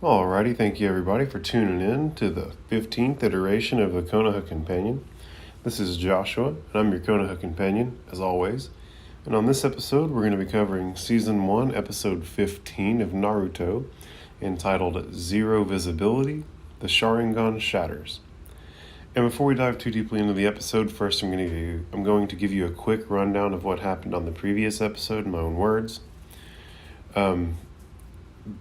Alrighty, thank you everybody for tuning in to the 15th iteration of the Konoha Companion. This is Joshua, and I'm your Konoha Companion, as always. And on this episode, we're going to be covering Season 1, Episode 15 of Naruto, entitled Zero Visibility, The Sharingan Shatters. And before we dive too deeply into the episode, first I'm going to give you a quick rundown of what happened on the previous episode in my own words.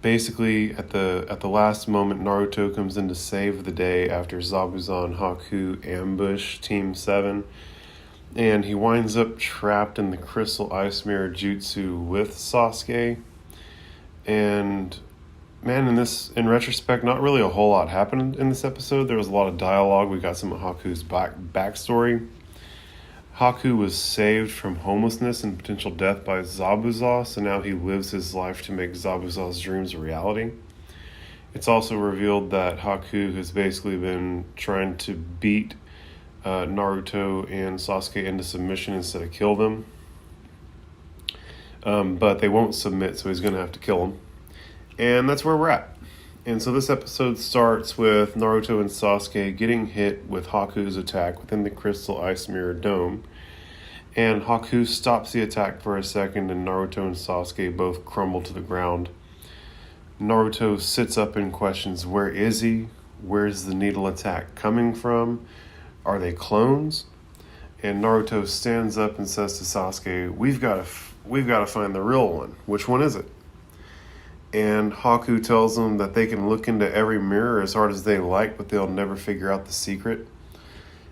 Basically, at the last moment, Naruto comes in to save the day after Zabuza and Haku ambush Team 7, and he winds up trapped in the Crystal Ice Mirror Jutsu with Sasuke. And man, in retrospect, not really a whole lot happened in this episode. There was a lot of dialogue. We got some of Haku's backstory. Haku was saved from homelessness and potential death by Zabuza, so now he lives his life to make Zabuza's dreams a reality. It's also revealed that Haku has basically been trying to beat Naruto and Sasuke into submission instead of kill them. But they won't submit, so he's going to have to kill them. And that's where we're at. And so this episode starts with Naruto and Sasuke getting hit with Haku's attack within the Crystal Ice Mirror Dome. And Haku stops the attack for a second, and Naruto and Sasuke both crumble to the ground. Naruto sits up and questions, where is he? Where's the needle attack coming from? Are they clones? And Naruto stands up and says to Sasuke, we've got to find the real one. Which one is it? And Haku tells them that they can look into every mirror as hard as they like, but they'll never figure out the secret.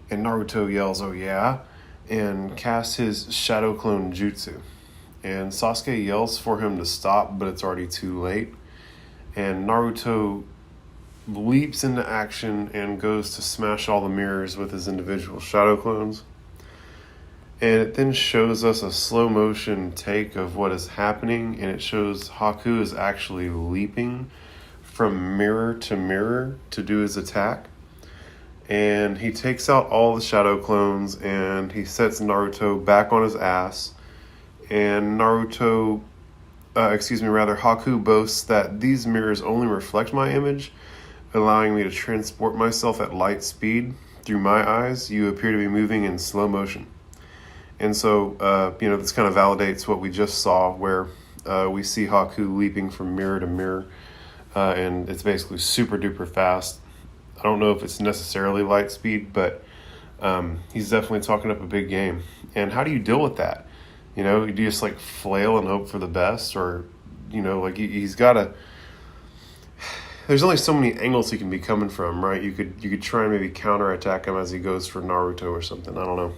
And Naruto yells, oh yeah, and casts his Shadow Clone Jutsu. And Sasuke yells for him to stop, but it's already too late. And Naruto leaps into action and goes to smash all the mirrors with his individual Shadow Clones. And it then shows us a slow motion take of what is happening, and it shows Haku is actually leaping from mirror to mirror to do his attack. And he takes out all the Shadow Clones, and he sets Naruto back on his ass. And Haku boasts that these mirrors only reflect my image, allowing me to transport myself at light speed. Through my eyes, you appear to be moving in slow motion. And so, this kind of validates what we just saw, where we see Haku leaping from mirror to mirror, and it's basically super duper fast. I don't know if it's necessarily light speed, but he's definitely talking up a big game. And how do you deal with that? Do you just flail and hope for the best, or he's got to. There's only so many angles he can be coming from, right? You could try and maybe counterattack him as he goes for Naruto or something. I don't know.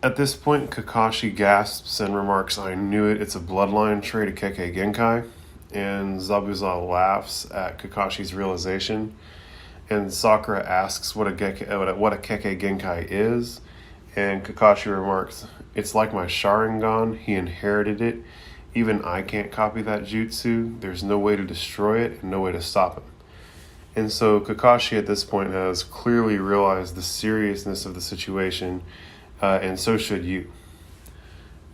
At this point, Kakashi gasps and remarks, I knew it, it's a bloodline trait of Kekkei Genkai. And Zabuza laughs at Kakashi's realization. And Sakura asks what a Kekkei Genkai is. And Kakashi remarks, it's like my Sharingan, he inherited it. Even I can't copy that jutsu. There's no way to destroy it and no way to stop him. And so Kakashi at this point has clearly realized the seriousness of the situation, and so should you.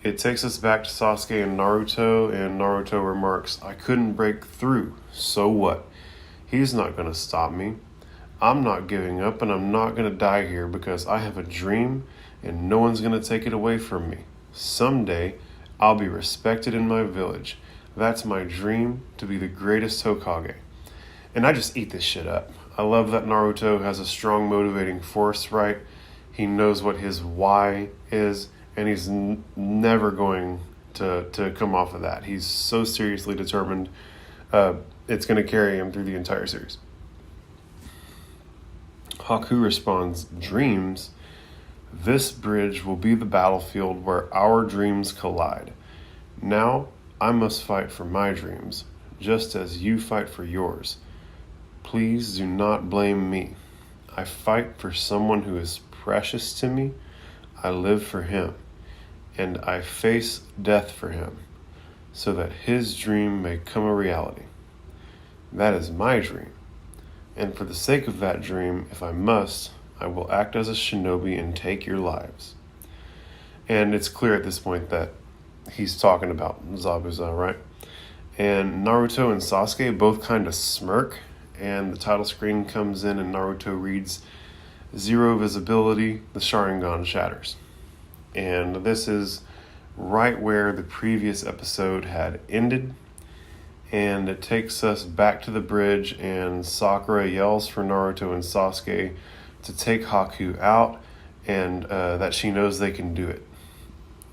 It takes us back to Sasuke and Naruto remarks, I couldn't break through, so what? He's not going to stop me. I'm not giving up, and I'm not going to die here because I have a dream, and no one's going to take it away from me. Someday, I'll be respected in my village. That's my dream, to be the greatest Hokage. And I just eat this shit up. I love that Naruto has a strong motivating force, right? He knows what his why is, and he's never going to come off of that. He's so seriously determined. It's going to carry him through the entire series. Haku responds, dreams? This bridge will be the battlefield where our dreams collide. Now, I must fight for my dreams, just as you fight for yours. Please do not blame me. I fight for someone who is precious to me. I live for him, and I face death for him, so that his dream may come a reality. That is my dream, and for the sake of that dream, if I must, I will act as a shinobi and take your lives. And it's clear at this point that he's talking about Zabuza, right? And Naruto and Sasuke both kind of smirk, and the title screen comes in and Naruto reads, "Zero visibility, the Sharingan Shatters." And this is right where the previous episode had ended. And it takes us back to the bridge, and Sakura yells for Naruto and Sasuke to take Haku out, and that she knows they can do it.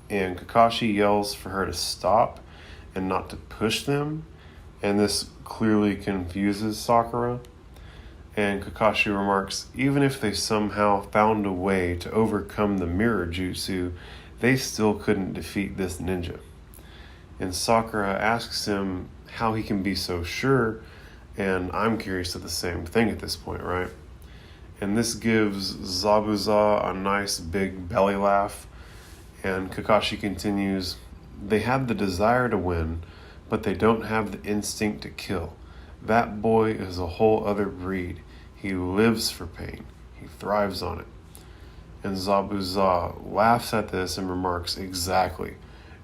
And Kakashi yells for her to stop and not to push them, and this clearly confuses Sakura. And Kakashi remarks, even if they somehow found a way to overcome the mirror jutsu, they still couldn't defeat this ninja. And Sakura asks him how he can be so sure, and I'm curious of the same thing at this point, right? And this gives Zabuza a nice big belly laugh, and Kakashi continues, they have the desire to win, but they don't have the instinct to kill. That boy is a whole other breed. He lives for pain. He thrives on it. And Zabuza laughs at this and remarks, exactly.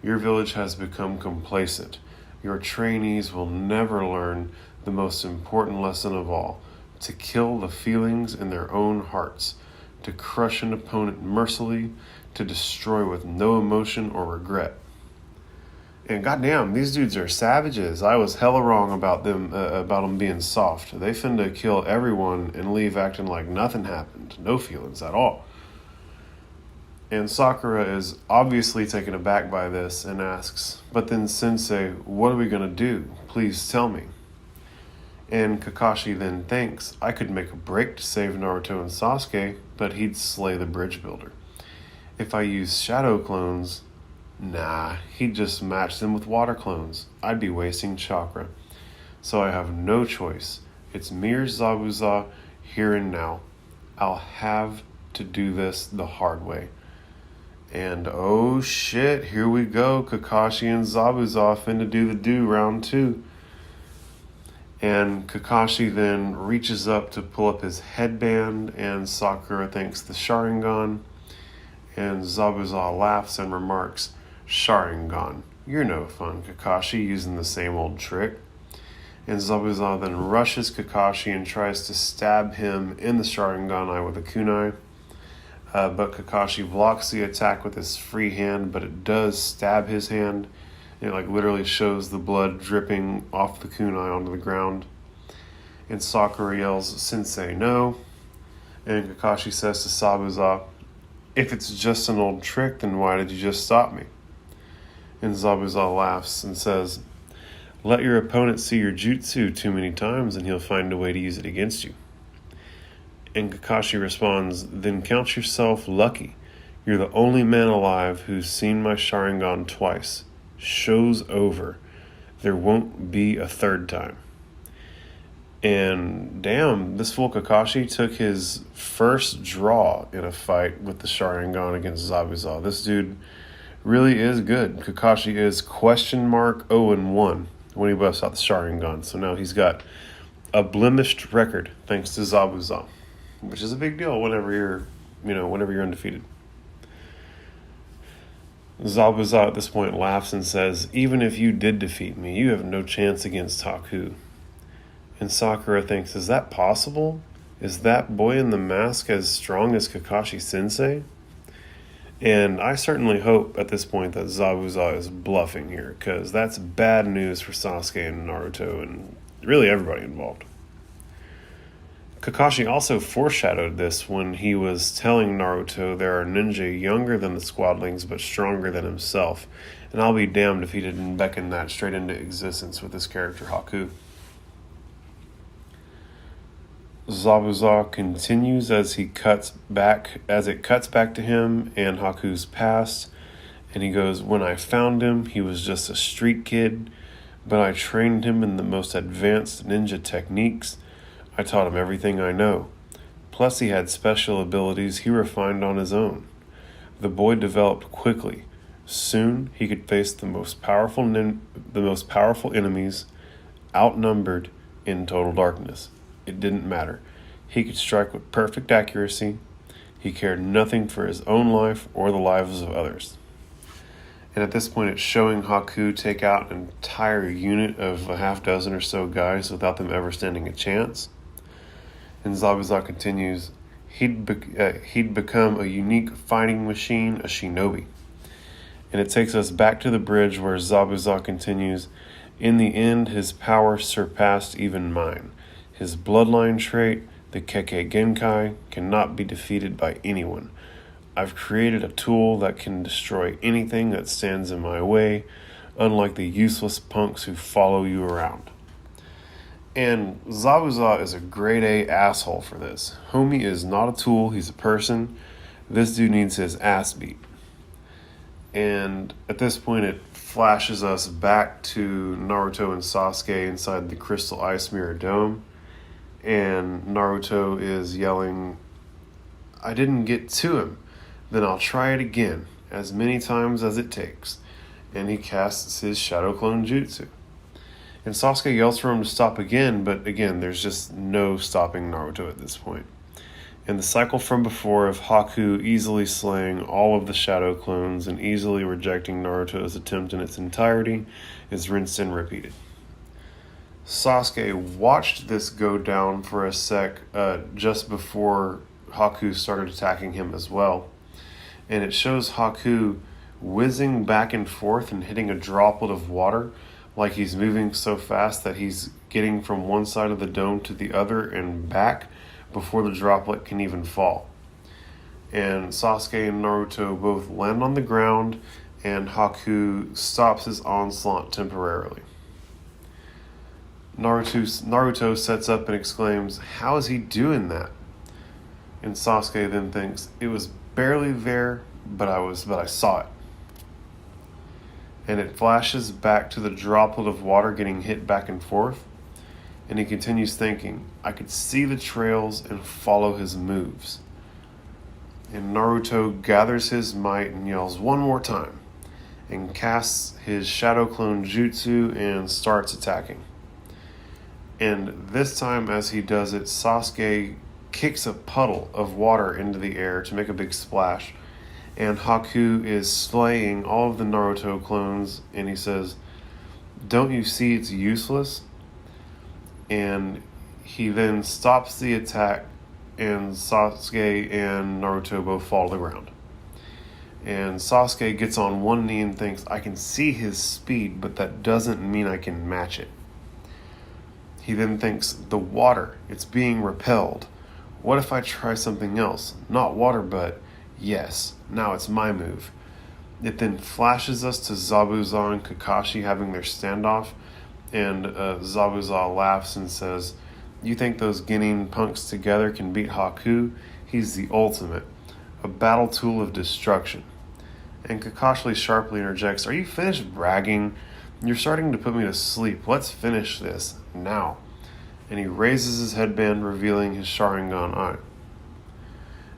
Your village has become complacent. Your trainees will never learn the most important lesson of all, to kill the feelings in their own hearts, to crush an opponent mercilessly, to destroy with no emotion or regret. And goddamn, these dudes are savages. I was hella wrong about them being soft. They finna kill everyone and leave acting like nothing happened. No feelings at all. And Sakura is obviously taken aback by this and asks, but then Sensei, what are we gonna do? Please tell me. And Kakashi then thinks, I could make a break to save Naruto and Sasuke, but he'd slay the bridge builder. If I use shadow clones, nah, he'd just match them with water clones. I'd be wasting chakra. So I have no choice. It's mere Zabuza here and now. I'll have to do this the hard way. And oh shit, here we go. Kakashi and Zabuza finna do the do round 2. And Kakashi then reaches up to pull up his headband, and Sakura thanks the Sharingan. And Zabuza laughs and remarks, Sharingan, you're no fun, Kakashi, using the same old trick. And Zabuza then rushes Kakashi and tries to stab him in the Sharingan eye with a kunai. But Kakashi blocks the attack with his free hand, but it does stab his hand. It literally shows the blood dripping off the kunai onto the ground. And Sakura yells, Sensei, no. And Kakashi says to Zabuza, if it's just an old trick, then why did you just stop me? And Zabuza laughs and says, let your opponent see your jutsu too many times and he'll find a way to use it against you. And Kakashi responds, then count yourself lucky. You're the only man alive who's seen my Sharingan twice. Show's over. There won't be a third time. And damn, this fool Kakashi took his first draw in a fight with the Sharingan against Zabuza. This dude really is good. Kakashi is ?0-1 when he busts out the Sharingan. So now he's got a blemished record thanks to Zabuza, which is a big deal whenever you're undefeated. Zabuza at this point laughs and says, even if you did defeat me, you have no chance against Haku. And Sakura thinks, is that possible? Is that boy in the mask as strong as Kakashi Sensei? And I certainly hope at this point that Zabuza is bluffing here, because that's bad news for Sasuke and Naruto and really everybody involved. Kakashi also foreshadowed this when he was telling Naruto there are ninja younger than the squadlings but stronger than himself, and I'll be damned if he didn't beckon that straight into existence with his character Haku. Zabuza continues as it cuts back to him and Haku's past, and he goes, when I found him, he was just a street kid, but I trained him in the most advanced ninja techniques. I taught him everything I know. Plus he had special abilities he refined on his own. The boy developed quickly. Soon he could face the most powerful enemies, outnumbered in total darkness. It didn't matter. He could strike with perfect accuracy. He cared nothing for his own life or the lives of others. And at this point, it's showing Haku take out an entire unit of a half dozen or so guys without them ever standing a chance. And Zabuza continues, he'd become a unique fighting machine, a shinobi. And it takes us back to the bridge where Zabuza continues, in the end, his power surpassed even mine. His bloodline trait, the Kekkei Genkai, cannot be defeated by anyone. I've created a tool that can destroy anything that stands in my way, unlike the useless punks who follow you around. And Zabuza is a grade A asshole for this. Homie is not a tool, he's a person. This dude needs his ass beat. And at this point it flashes us back to Naruto and Sasuke inside the Crystal Ice Mirror Dome. And Naruto is yelling, I didn't get to him. Then I'll try it again, as many times as it takes. And he casts his Shadow Clone Jutsu. And Sasuke yells for him to stop again, but again, there's just no stopping Naruto at this point. And the cycle from before of Haku easily slaying all of the Shadow Clones and easily rejecting Naruto's attempt in its entirety is rinsed and repeated. Sasuke watched this go down for a sec just before Haku started attacking him as well. And it shows Haku whizzing back and forth and hitting a droplet of water like he's moving so fast that he's getting from one side of the dome to the other and back before the droplet can even fall. And Sasuke and Naruto both land on the ground and Haku stops his onslaught temporarily. Naruto sets up and exclaims, how is he doing that? And Sasuke then thinks, it was barely there, but I saw it. And it flashes back to the droplet of water getting hit back and forth. And he continues thinking, I could see the trails and follow his moves. And Naruto gathers his might and yells one more time. And casts his Shadow Clone Jutsu and starts attacking. And this time as he does it, Sasuke kicks a puddle of water into the air to make a big splash. And Haku is slaying all of the Naruto clones, and he says, don't you see it's useless? And he then stops the attack, and Sasuke and Naruto both fall to the ground. And Sasuke gets on one knee and thinks, I can see his speed, but that doesn't mean I can match it. He then thinks, the water, it's being repelled. What if I try something else? Not water, but yes, now it's my move. It then flashes us to Zabuza and Kakashi having their standoff, and Zabuza laughs and says, you think those Genin punks together can beat Haku? He's the ultimate, a battle tool of destruction. And Kakashi sharply interjects, are you finished bragging? You're starting to put me to sleep. Let's finish this now. And he raises his headband, revealing his Sharingan eye.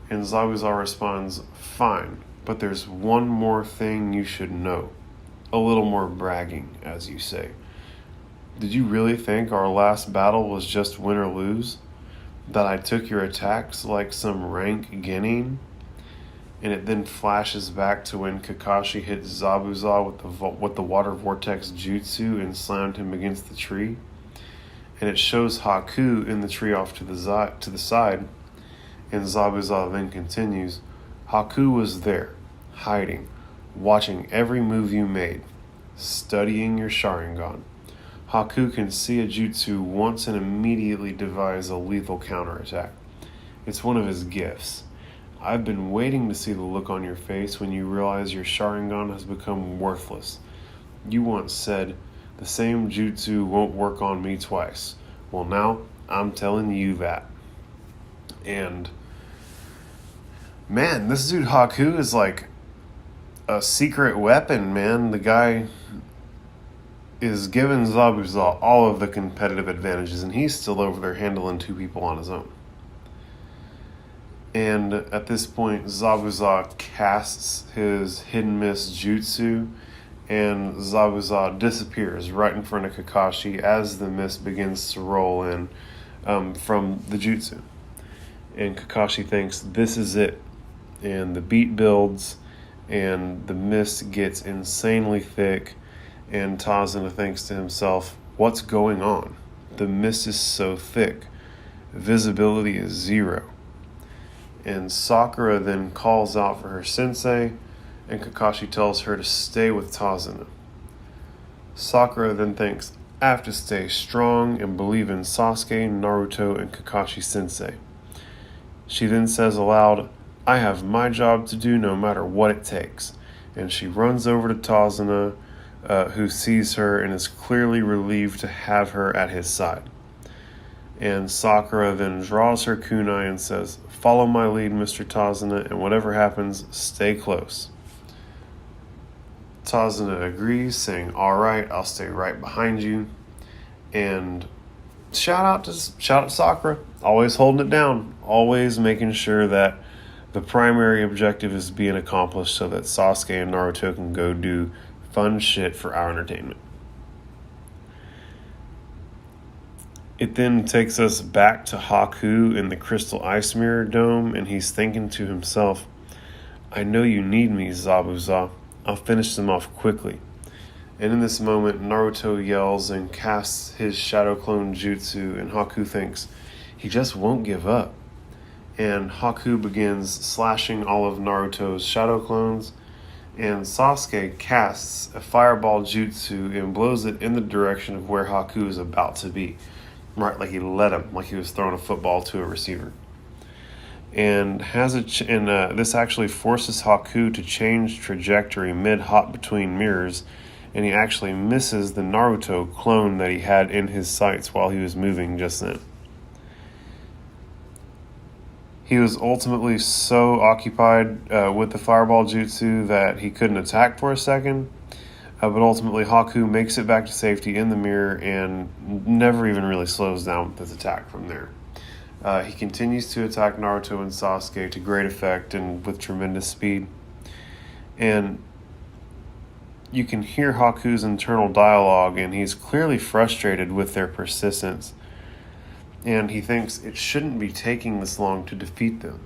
And Zabuza responds, fine, but there's one more thing you should know. A little more bragging, as you say. Did you really think our last battle was just win or lose? That I took your attacks like some rank Genin? And it then flashes back to when Kakashi hit Zabuza with the water vortex jutsu and slammed him against the tree. And it shows Haku in the tree off to the side. And Zabuza then continues, Haku was there, hiding, watching every move you made, studying your Sharingan. Haku can see a jutsu once and immediately devise a lethal counterattack. It's one of his gifts. I've been waiting to see the look on your face when you realize your Sharingan has become worthless. You once said, the same jutsu won't work on me twice. Well, now I'm telling you that. And man, this dude Haku is like a secret weapon, man. The guy is giving Zabuza all of the competitive advantages, and he's still over there handling two people on his own. And at this point, Zabuza casts his hidden miss jutsu, and Zabuza disappears right in front of Kakashi as the mist begins to roll in from the jutsu. And Kakashi thinks, this is it. And the beat builds, and the mist gets insanely thick, and Tazuna thinks to himself, what's going on? The mist is so thick. Visibility is 0. And Sakura then calls out for her sensei, and Kakashi tells her to stay with Tazuna. Sakura then thinks, I have to stay strong and believe in Sasuke, Naruto, and Kakashi sensei. She then says aloud, I have my job to do no matter what it takes. And she runs over to Tazuna, who sees her and is clearly relieved to have her at his side. And Sakura then draws her kunai and says, follow my lead, Mr. Tazuna, and whatever happens, stay close. Tazuna agrees, saying, all right, I'll stay right behind you. And shout out to Sakura, always holding it down, always making sure that the primary objective is being accomplished so that Sasuke and Naruto can go do fun shit for our entertainment. It then takes us back to Haku in the Crystal Ice Mirror Dome, and he's thinking to himself, I know you need me, Zabuza. I'll finish them off quickly. And in this moment, Naruto yells and casts his Shadow Clone Jutsu, and Haku thinks, he just won't give up. And Haku begins slashing all of Naruto's Shadow Clones, and Sasuke casts a Fireball Jutsu and blows it in the direction of where Haku is about to be. Right, like he led him, like he was throwing a football to a receiver. And this actually forces Haku to change trajectory mid-hop between mirrors, and he actually misses the Naruto clone that he had in his sights while he was moving just then. He was ultimately so occupied with the Fireball Jutsu that he couldn't attack for a second, but ultimately Haku makes it back to safety in the mirror and never even really slows down with his attack from there. He continues to attack Naruto and Sasuke to great effect and with tremendous speed. And you can hear Haku's internal dialogue, and he's clearly frustrated with their persistence. And he thinks it shouldn't be taking this long to defeat them.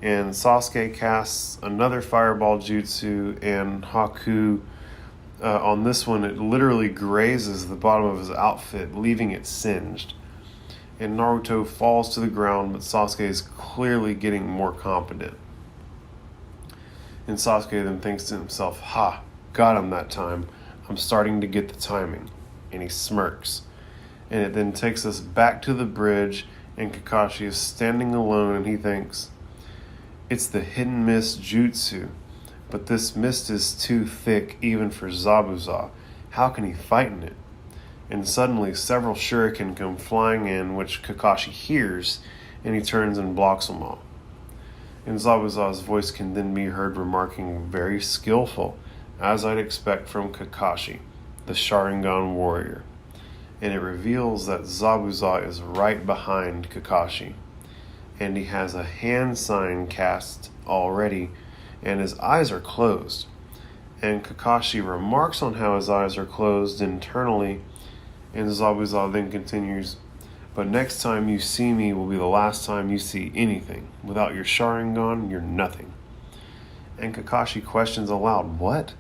And Sasuke casts another Fireball Jutsu, and Haku, on this one, it literally grazes the bottom of his outfit, leaving it singed. And Naruto falls to the ground, but Sasuke is clearly getting more competent. And Sasuke then thinks to himself, ha, got him that time. I'm starting to get the timing. And he smirks. And it then takes us back to the bridge, and Kakashi is standing alone, and he thinks, it's the hidden mist jutsu, but this mist is too thick even for Zabuza. How can he fight in it? And suddenly several shuriken come flying in, which Kakashi hears, and he turns and blocks them all. And Zabuza's voice can then be heard remarking, very skillful, as I'd expect from Kakashi, the Sharingan warrior. And it reveals that Zabuza is right behind Kakashi. And he has a hand sign cast already, and his eyes are closed. And Kakashi remarks on how his eyes are closed internally, and Zabuza then continues, but next time you see me will be the last time you see anything. Without your Sharingan, you're nothing. And Kakashi questions aloud, what?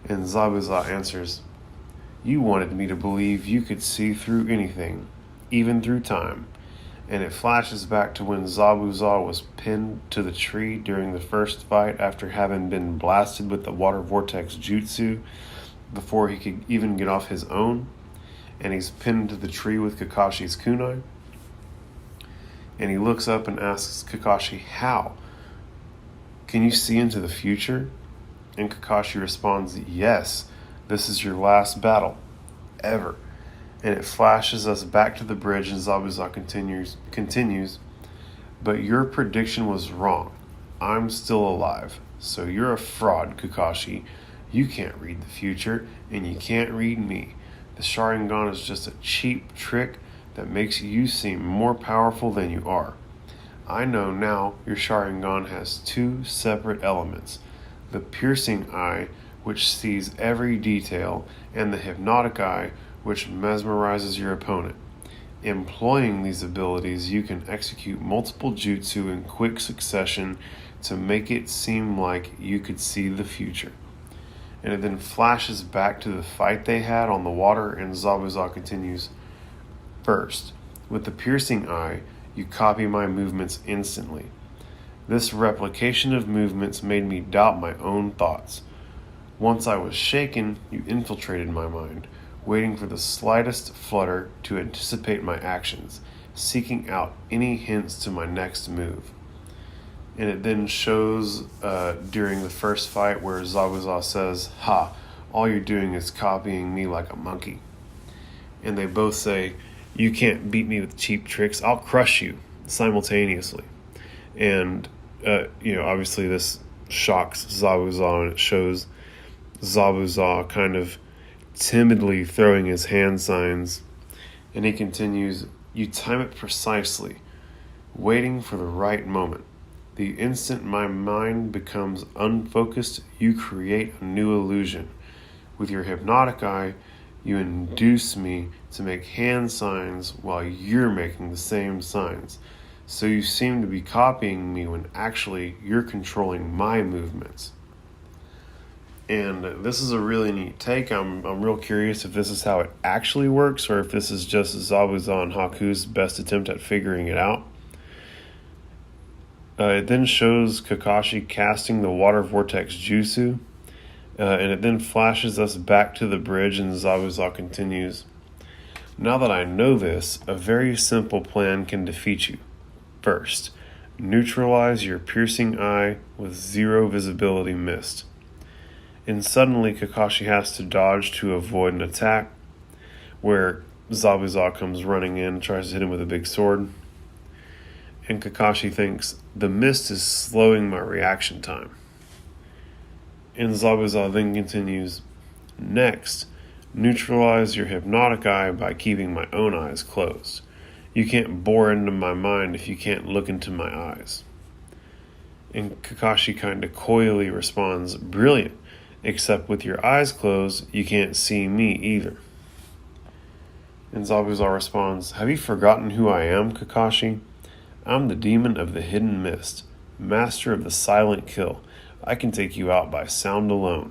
And Zabuza answers, you wanted me to believe you could see through anything, even through time. And it flashes back to when Zabuza was pinned to the tree during the first fight after having been blasted with the Water Vortex Jutsu before he could even get off his own. And he's pinned to the tree with Kakashi's kunai. And he looks up and asks Kakashi, how? Can you see into the future? And Kakashi responds, yes, this is your last battle, ever. And it flashes us back to the bridge, and Zabuza continues, but your prediction was wrong. I'm still alive. So you're a fraud, Kakashi. You can't read the future, and you can't read me. The Sharingan is just a cheap trick that makes you seem more powerful than you are. I know now your Sharingan has two separate elements. The piercing eye, which sees every detail, and the hypnotic eye, which mesmerizes your opponent. Employing these abilities, you can execute multiple jutsu in quick succession to make it seem like you could see the future. And it then flashes back to the fight they had on the water, and Zabuza continues, "First, with the piercing eye, you copy my movements instantly. This replication of movements made me doubt my own thoughts. Once I was shaken, you infiltrated my mind, waiting for the slightest flutter to anticipate my actions, seeking out any hints to my next move." And it then shows during the first fight where Zabuza says, "Ha, all you're doing is copying me like a monkey." And they both say, "You can't beat me with cheap tricks, I'll crush you," simultaneously. And, obviously this shocks Zabuza, and it shows Zabuza kind of timidly throwing his hand signs. And he continues, "You time it precisely, waiting for the right moment. The instant my mind becomes unfocused, you create a new illusion. With your hypnotic eye, you induce me to make hand signs while you're making the same signs. So you seem to be copying me when actually you're controlling my movements." And this is a really neat take. I'm real curious if this is how it actually works, or if this is just Zabuza and Haku's best attempt at figuring it out. It then shows Kakashi casting the water vortex jutsu, and it then flashes us back to the bridge, and Zabuza continues, "Now that I know this, a very simple plan can defeat you. First, neutralize your piercing eye with 0 visibility mist." And suddenly Kakashi has to dodge to avoid an attack, where Zabuza comes running in, tries to hit him with a big sword. And Kakashi thinks, "The mist is slowing my reaction time." And Zabuza then continues, "Next, neutralize your hypnotic eye by keeping my own eyes closed. You can't bore into my mind if you can't look into my eyes." And Kakashi kind of coyly responds, "Brilliant, except with your eyes closed, you can't see me either." And Zabuza responds, "Have you forgotten who I am, Kakashi? I'm the demon of the hidden mist, master of the silent kill. I can take you out by sound alone."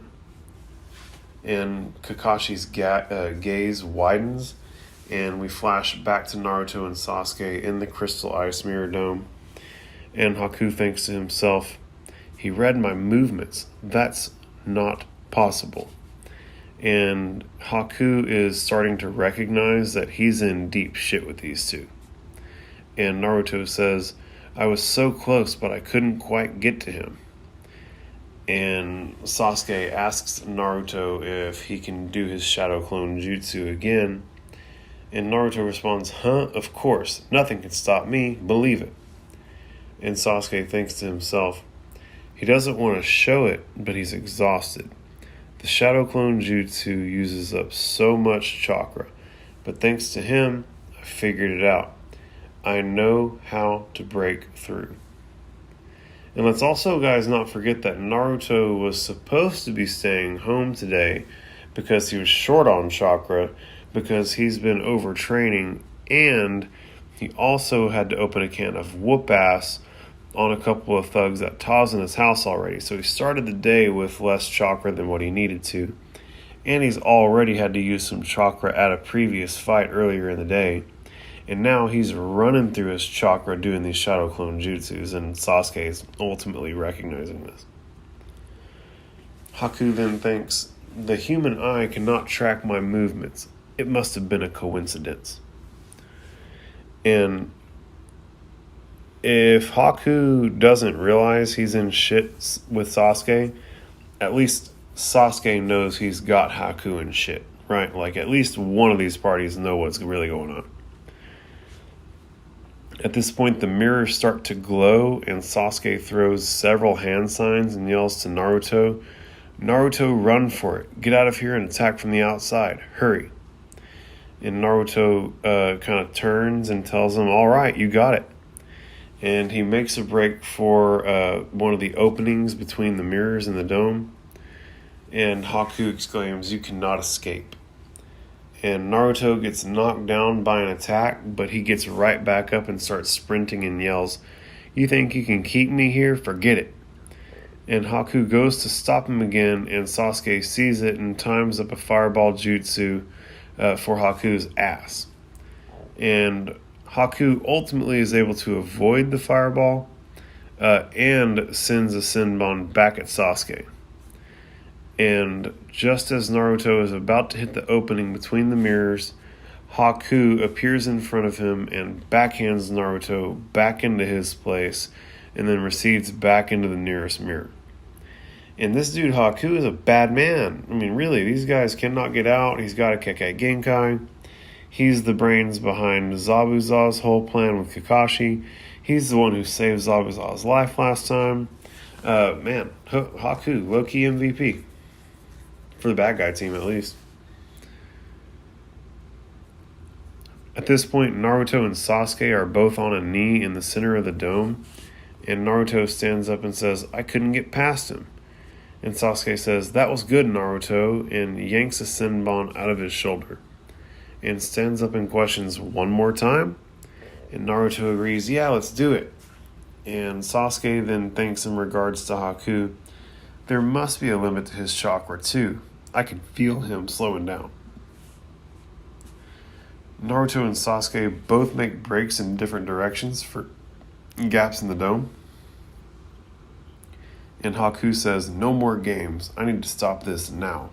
And Kakashi's gaze widens, and we flash back to Naruto and Sasuke in the Crystal Ice Mirror Dome. And Haku thinks to himself, "He read my movements. That's not possible." And Haku is starting to recognize that he's in deep shit with these two. And Naruto says, "I was so close, but I couldn't quite get to him." And Sasuke asks Naruto if he can do his shadow clone jutsu again. And Naruto responds, "Huh? Of course. Nothing can stop me. Believe it." And Sasuke thinks to himself, he doesn't want to show it, but he's exhausted. The shadow clone jutsu uses up so much chakra, but thanks to him, I figured it out. I know how to break through. And let's also, guys, not forget that Naruto was supposed to be staying home today because he was short on chakra, because he's been overtraining, and he also had to open a can of whoop ass on a couple of thugs at Tazina's house already. So he started the day with less chakra than what he needed to. And he's already had to use some chakra at a previous fight earlier in the day. And now he's running through his chakra doing these shadow clone jutsus, and Sasuke is ultimately recognizing this. Haku then thinks, "The human eye cannot track my movements. It must have been a coincidence." And if Haku doesn't realize he's in shit with Sasuke, at least Sasuke knows he's got Haku in shit, right? Like, at least one of these parties know what's really going on. At this point, the mirrors start to glow, and Sasuke throws several hand signs and yells to Naruto, "Naruto, run for it. Get out of here and attack from the outside. Hurry." And Naruto kind of turns and tells him, "All right, you got it." And he makes a break for one of the openings between the mirrors in the dome. And Haku exclaims, "You cannot escape." And Naruto gets knocked down by an attack, but he gets right back up and starts sprinting and yells, "You think you can keep me here? Forget it. And Haku goes to stop him again, and Sasuke sees it and times up a fireball jutsu for Haku's ass. And Haku ultimately is able to avoid the fireball and sends a Senbon back at Sasuke. And just as Naruto is about to hit the opening between the mirrors, Haku appears in front of him and backhands Naruto back into his place and then recedes back into the nearest mirror. And this dude Haku is a bad man. I mean, really, these guys cannot get out. He's got a Kekkei Genkai. He's the brains behind Zabuza's whole plan with Kakashi. He's the one who saved Zabuza's life last time. Man, Haku, low-key MVP. For the bad guy team, at least. At this point, Naruto and Sasuke are both on a knee in the center of the dome. And Naruto stands up and says, "I couldn't get past him." And Sasuke says, "That was good, Naruto," and yanks a Senbon out of his shoulder. And stands up and questions one more time. And Naruto agrees, "Yeah, let's do it." And Sasuke then thinks in regards to Haku, there must be a limit to his chakra too. I can feel him slowing down. Naruto and Sasuke both make breaks in different directions for gaps in the dome. And Haku says, "No more games. I need to stop this now."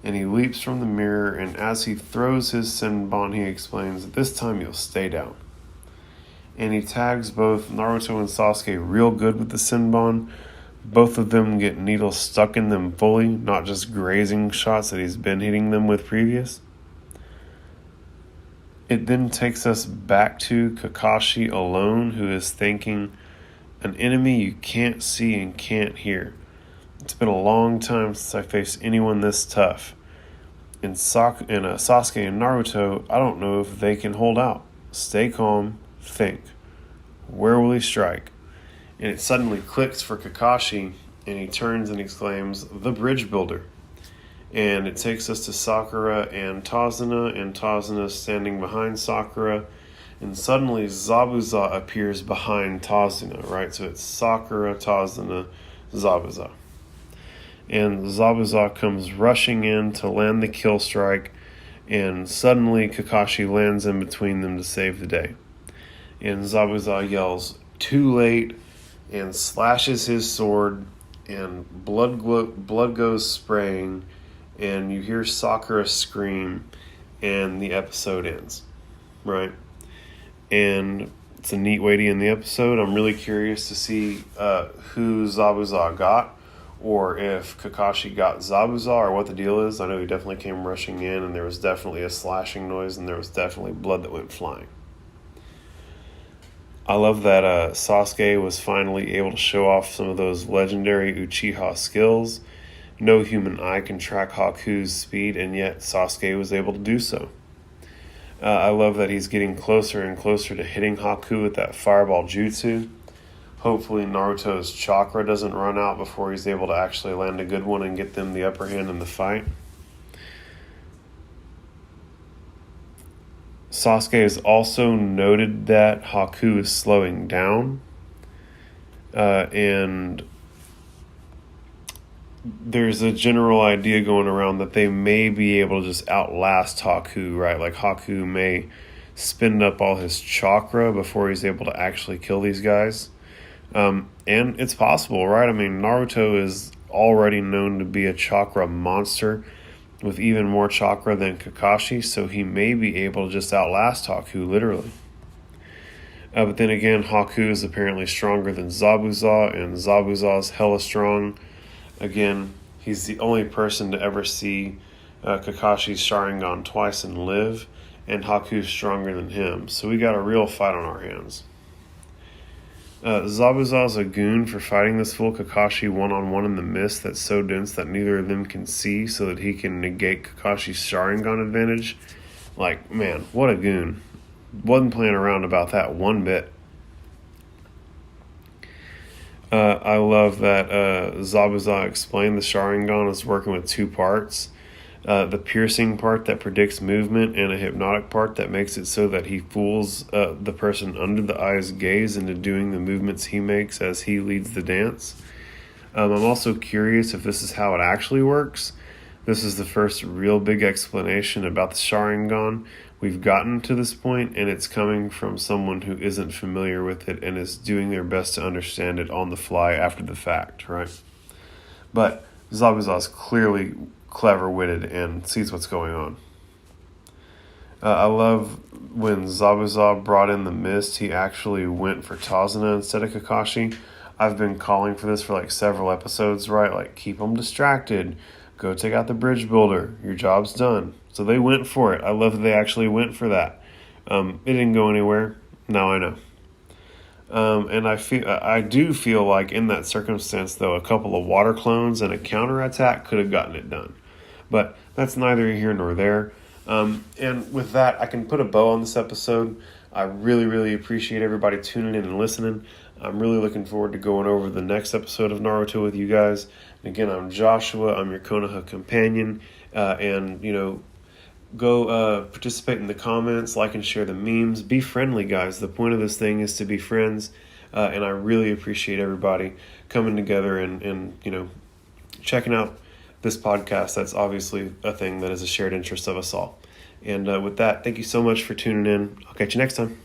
And he leaps from the mirror, and as he throws his Senbon, he explains, "This time you'll stay down." And he tags both Naruto and Sasuke real good with the Senbon. Both of them get needles stuck in them fully, not just grazing shots that he's been hitting them with previous. It then takes us back to Kakashi alone, who is thinking, an enemy you can't see and can't hear. It's been a long time since I faced anyone this tough. And Sasuke and Naruto, I don't know if they can hold out. Stay calm, think. Where will he strike? And it suddenly clicks for Kakashi, and he turns and exclaims, "The bridge builder." And it takes us to Sakura and Tazuna standing behind Sakura, and suddenly Zabuza appears behind Tazuna, right? So it's Sakura, Tazuna, Zabuza. And Zabuza comes rushing in to land the kill strike, and suddenly Kakashi lands in between them to save the day. And Zabuza yells, "Too late," and slashes his sword, and blood goes spraying, and you hear Sakura scream, and the episode ends, right? And it's a neat way to end the episode. I'm really curious to see who Zabuza got, or if Kakashi got Zabuza, or what the deal is. I know he definitely came rushing in, and there was definitely a slashing noise, and there was definitely blood that went flying. I love that Sasuke was finally able to show off some of those legendary Uchiha skills. No human eye can track Haku's speed, and yet Sasuke was able to do so. I love that he's getting closer and closer to hitting Haku with that fireball jutsu. Hopefully Naruto's chakra doesn't run out before he's able to actually land a good one and get them the upper hand in the fight. Sasuke has also noted that Haku is slowing down, and there's a general idea going around that they may be able to just outlast Haku, right? Like Haku may spend up all his chakra before he's able to actually kill these guys. And it's possible, right? I mean, Naruto is already known to be a chakra monster with even more chakra than Kakashi, so he may be able to just outlast Haku, literally. But then again, Haku is apparently stronger than Zabuza, and Zabuza's hella strong. Again, he's the only person to ever see Kakashi's Sharingan twice and live, and Haku's stronger than him, so we got a real fight on our hands. Zabuza's a goon for fighting this fool Kakashi one-on-one in the mist that's so dense that neither of them can see, so that he can negate Kakashi's Sharingan advantage. Like, man, what a goon. Wasn't playing around about that one bit. I love that Zabuza explained the Sharingan is working with two parts. The piercing part that predicts movement, and a hypnotic part that makes it so that he fools the person under the eye's gaze into doing the movements he makes as he leads the dance. I'm also curious if this is how it actually works. This is the first real big explanation about the Sharingan we've gotten to this point, and it's coming from someone who isn't familiar with it and is doing their best to understand it on the fly after the fact, right? But Zabuza's clearly clever-witted and sees what's going on. I love when Zabuza brought in the mist, he actually went for Tazuna instead of Kakashi. I've been calling for this for like several episodes, right? Like, keep them distracted. Go take out the bridge builder. Your job's done. So they went for it. I love that they actually went for that. It didn't go anywhere. Now I know. And I do feel like in that circumstance, though, a couple of water clones and a counterattack could have gotten it done. But that's neither here nor there. And with that, I can put a bow on this episode. I really, really appreciate everybody tuning in and listening. I'm really looking forward to going over the next episode of Naruto with you guys. And again, I'm Joshua. I'm your Konoha companion. Go participate in the comments, like and share the memes. Be friendly, guys. The point of this thing is to be friends. And I really appreciate everybody coming together and checking out this podcast. That's obviously a thing that is a shared interest of us all. And with that, thank you so much for tuning in. I'll catch you next time.